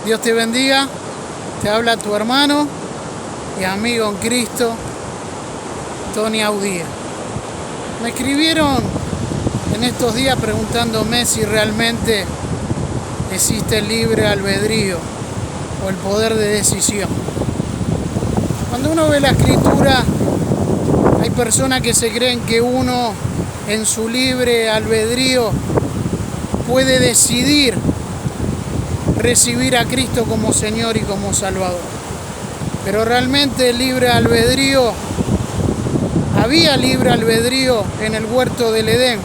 Dios te bendiga, te habla tu hermano y amigo en Cristo, Tony Audía. Me escribieron en estos días preguntándome si realmente existe el libre albedrío o el poder de decisión. Cuando uno ve la Escritura, hay personas que se creen que uno en su libre albedrío puede decidir recibir a Cristo como Señor y como Salvador. Pero realmente el libre albedrío, había libre albedrío en el huerto del Edén,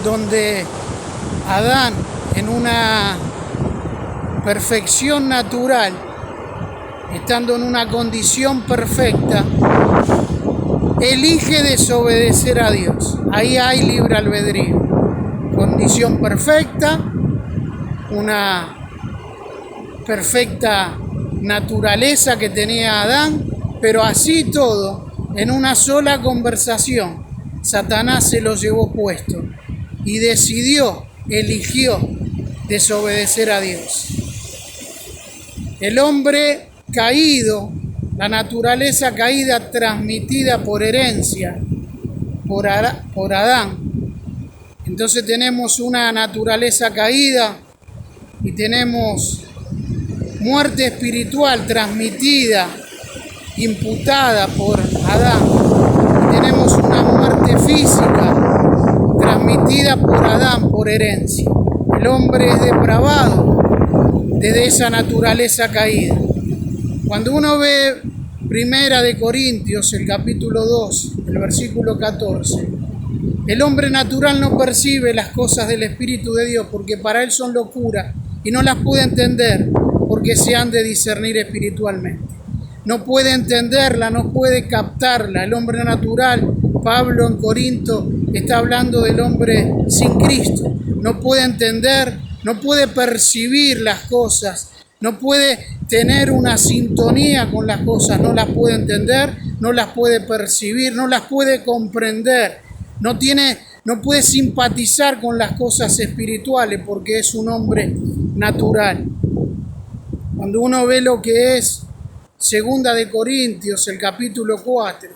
donde Adán, en una perfección natural, estando en una condición perfecta, elige desobedecer a Dios. Ahí hay libre albedrío. Condición perfecta, una perfecta naturaleza que tenía Adán, pero así todo, en una sola conversación, Satanás se lo llevó puesto y eligió desobedecer a Dios. El hombre caído, la naturaleza caída transmitida por herencia, por Adán. Entonces tenemos una naturaleza caída y tenemos muerte espiritual transmitida, imputada por Adán. Y tenemos una muerte física transmitida por Adán por herencia. El hombre es depravado desde esa naturaleza caída. Cuando uno ve Primera de Corintios, el capítulo 2, el versículo 14, el hombre natural no percibe las cosas del Espíritu de Dios porque para él son locura y no las puede entender porque se han de discernir espiritualmente. No puede entenderla, no puede captarla. El hombre natural, Pablo en Corinto está hablando del hombre sin Cristo. No puede entender, no puede percibir las cosas, no puede tener una sintonía con las cosas, no las puede entender, no las puede percibir, no las puede comprender, no puede simpatizar con las cosas espirituales porque es un hombre natural. Cuando uno ve lo que es Segunda de Corintios, el capítulo 4,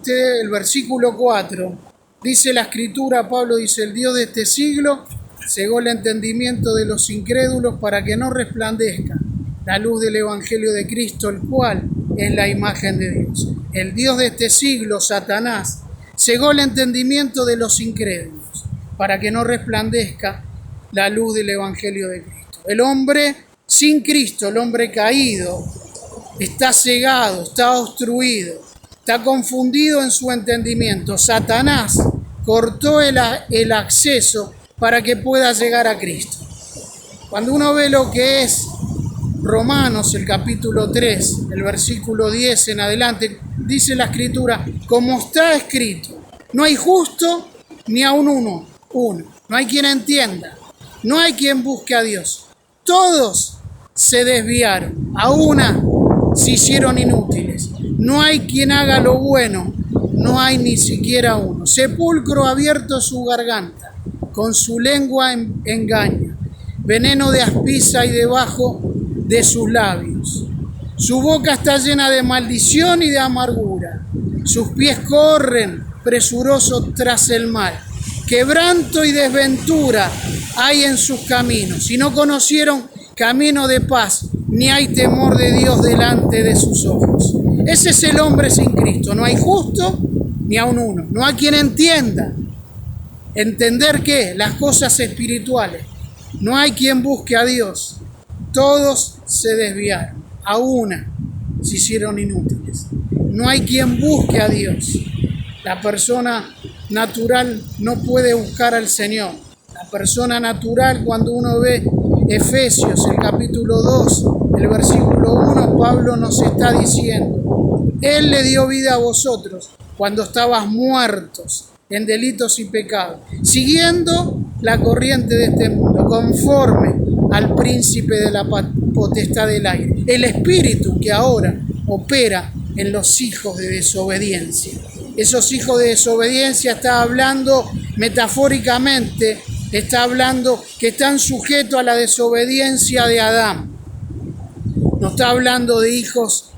el versículo 4, dice la Escritura, Pablo dice, el Dios de este siglo cegó el entendimiento de los incrédulos para que no resplandezca la luz del Evangelio de Cristo, el cual es la imagen de Dios. El Dios de este siglo, Satanás, cegó el entendimiento de los incrédulos para que no resplandezca la luz del Evangelio de Cristo. El hombre sin Cristo, el hombre caído, está cegado, está obstruido, está confundido en su entendimiento. Satanás cortó el acceso para que pueda llegar a Cristo. Cuando uno ve lo que es Romanos, el capítulo 3, el versículo 10 en adelante, dice la Escritura, como está escrito, no hay justo ni aun uno, no hay quien entienda, no hay quien busque a Dios. Todos se desviaron, a una se hicieron inútiles. No hay quien haga lo bueno, no hay ni siquiera uno. Sepulcro abierto su garganta, con su lengua engaña. Veneno de aspiza y debajo de sus labios. Su boca está llena de maldición y de amargura. Sus pies corren presurosos tras el mal. Quebranto y desventura hay en sus caminos. Y no conocieron camino de paz, ni hay temor de Dios delante de sus ojos. Ese es el hombre sin Cristo. No hay justo ni aun uno. No hay quien entienda. Entender qué, las cosas espirituales. No hay quien busque a Dios. Todos se desviaron. A una se hicieron inútiles. No hay quien busque a Dios. La persona natural no puede buscar al Señor. La persona natural, cuando uno ve Efesios, el capítulo 2, el versículo 1, Pablo nos está diciendo, Él le dio vida a vosotros cuando estabas muertos en delitos y pecados, siguiendo la corriente de este mundo, conforme al príncipe de la potestad del aire, el espíritu que ahora opera en los hijos de desobediencia. Esos hijos de desobediencia está hablando metafóricamente está hablando que están sujetos a la desobediencia de Adán. No está hablando de hijos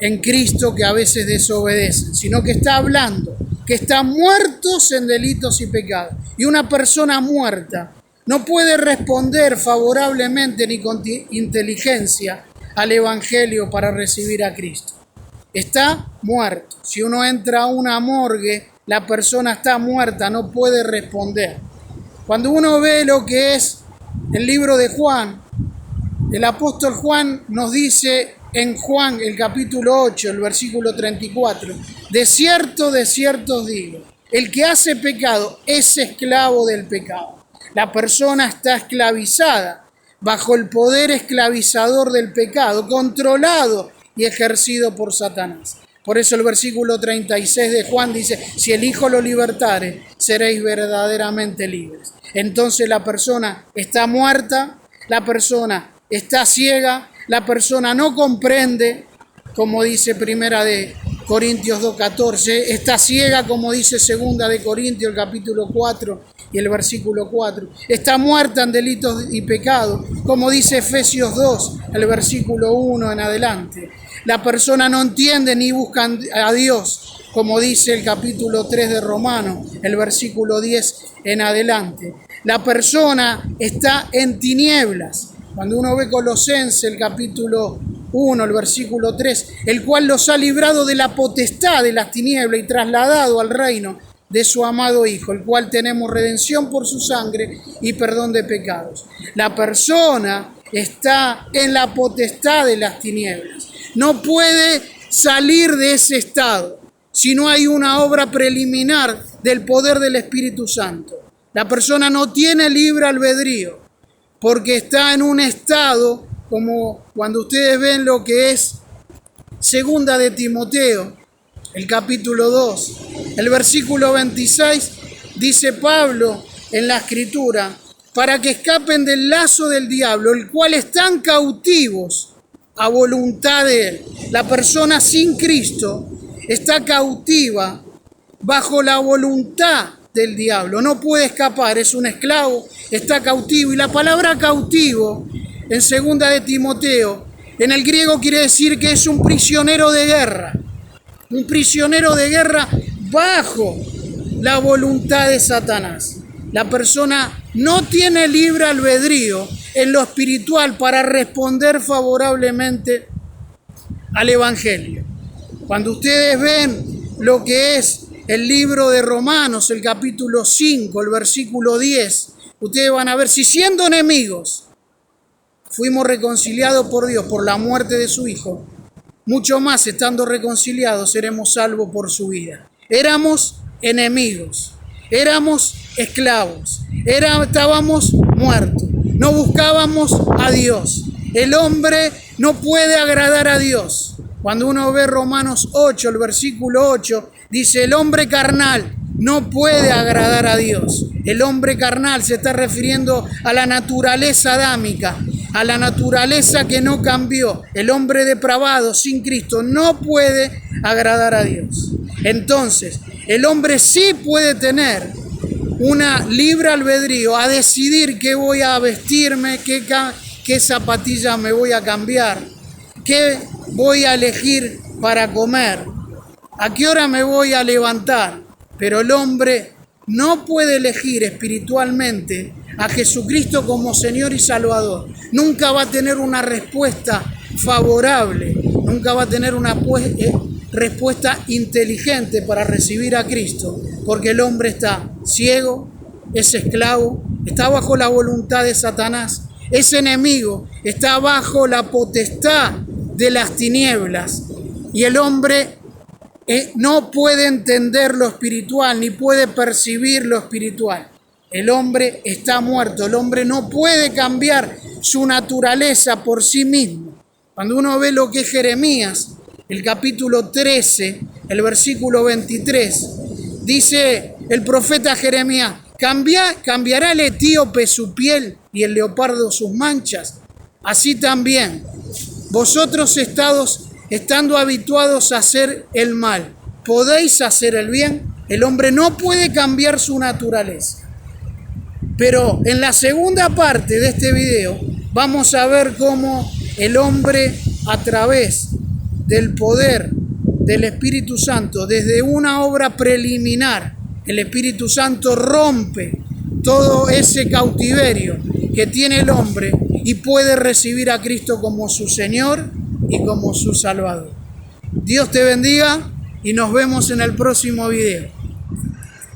en Cristo que a veces desobedecen, sino que está hablando que están muertos en delitos y pecados. Y una persona muerta no puede responder favorablemente ni con inteligencia al Evangelio para recibir a Cristo. Está muerto. Si uno entra a una morgue, la persona está muerta, no puede responder. Cuando uno ve lo que es el libro de Juan, el apóstol Juan nos dice en Juan, el capítulo 8, el versículo 34, de cierto os digo, el que hace pecado es esclavo del pecado. La persona está esclavizada bajo el poder esclavizador del pecado, controlado y ejercido por Satanás. Por eso el versículo 36 de Juan dice, si el Hijo lo libertare, seréis verdaderamente libres. Entonces la persona está muerta, la persona está ciega, la persona no comprende, como dice Primera de Corintios 2:14, está ciega, como dice Segunda de Corintios, el capítulo 4 y el versículo 4, está muerta en delitos y pecados, como dice Efesios 2, el versículo 1 en adelante. La persona no entiende ni busca a Dios, como dice el capítulo 3 de Romanos, el versículo 10 en adelante. La persona está en tinieblas. Cuando uno ve Colosenses, el capítulo 1, el versículo 3, el cual los ha librado de la potestad de las tinieblas y trasladado al reino de su amado Hijo, el cual tenemos redención por su sangre y perdón de pecados. La persona está en la potestad de las tinieblas. No puede salir de ese estado si no hay una obra preliminar del poder del Espíritu Santo. La persona no tiene libre albedrío, porque está en un estado, como cuando ustedes ven lo que es Segunda de Timoteo, el capítulo 2, el versículo 26, dice Pablo en la Escritura, para que escapen del lazo del diablo, el cual están cautivos a voluntad de él. La persona sin Cristo está cautiva bajo la voluntad del diablo, no puede escapar, es un esclavo, está cautivo. Y la palabra cautivo en Segunda de Timoteo en el griego quiere decir que es un prisionero de guerra bajo la voluntad de Satanás. La persona no tiene libre albedrío en lo espiritual para responder favorablemente al Evangelio. Cuando ustedes ven lo que es el libro de Romanos, el capítulo 5, el versículo 10, ustedes van a ver, si siendo enemigos fuimos reconciliados por Dios por la muerte de su Hijo, mucho más estando reconciliados seremos salvos por su vida. Éramos enemigos, éramos esclavos, estábamos muertos, no buscábamos a Dios. El hombre no puede agradar a Dios. Cuando uno ve Romanos 8, el versículo 8, dice, el hombre carnal no puede agradar a Dios. El hombre carnal se está refiriendo a la naturaleza adámica, a la naturaleza que no cambió. El hombre depravado sin Cristo no puede agradar a Dios. Entonces, el hombre sí puede tener una libre albedrío a decidir qué voy a vestirme, qué zapatilla me voy a cambiar, qué voy a elegir para comer, a qué hora me voy a levantar. Pero el hombre no puede elegir espiritualmente a Jesucristo como Señor y Salvador. Nunca va a tener una respuesta favorable, nunca va a tener una respuesta inteligente para recibir a Cristo, porque el hombre está ciego, es esclavo, está bajo la voluntad de Satanás, es enemigo, está bajo la potestad de las tinieblas, y el hombre no puede entender lo espiritual ni puede percibir lo espiritual. El hombre está muerto, el hombre no puede cambiar su naturaleza por sí mismo. Cuando uno ve lo que es Jeremías, el capítulo 13, el versículo 23, dice el profeta Jeremías, ¿cambiará el etíope su piel y el leopardo sus manchas? Así también, vosotros estando habituados a hacer el mal, ¿podéis hacer el bien? El hombre no puede cambiar su naturaleza, Pero en la segunda parte de este video vamos a ver cómo el hombre, a través del poder del Espíritu Santo, desde una obra preliminar, el Espíritu Santo rompe todo ese cautiverio que tiene el hombre y puede recibir a Cristo como su Señor y como su Salvador. Dios te bendiga y nos vemos en el próximo video.